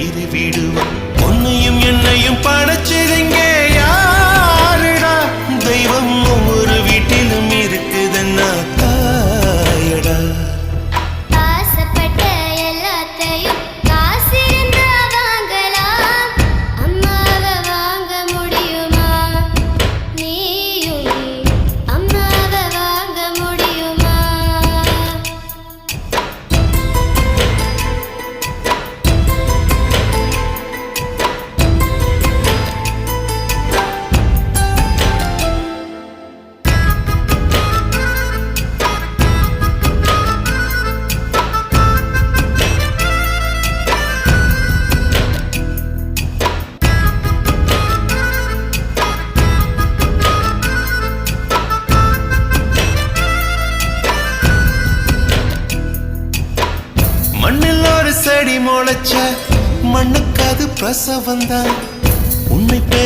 விடுவான். உன்னையும் என்னையும் படைச்சதுங்க யாருடா? தெய்வம் ஒவ்வொரு வீட்டிலும் இருக்குதுன்னா தாயடா. ஆசைப்பட்ட எல்லாத்தையும் காசு இருந்தா வாங்கலாம். அம்மாவை வாங்க முடியுமா? நீயும் அம்மாவை வாங்க முடியுமா? மண்ணில் ஒரு செடி முளைச்ச மண்ணுக்கு அது பிரசவந்தான். உன்னை பேர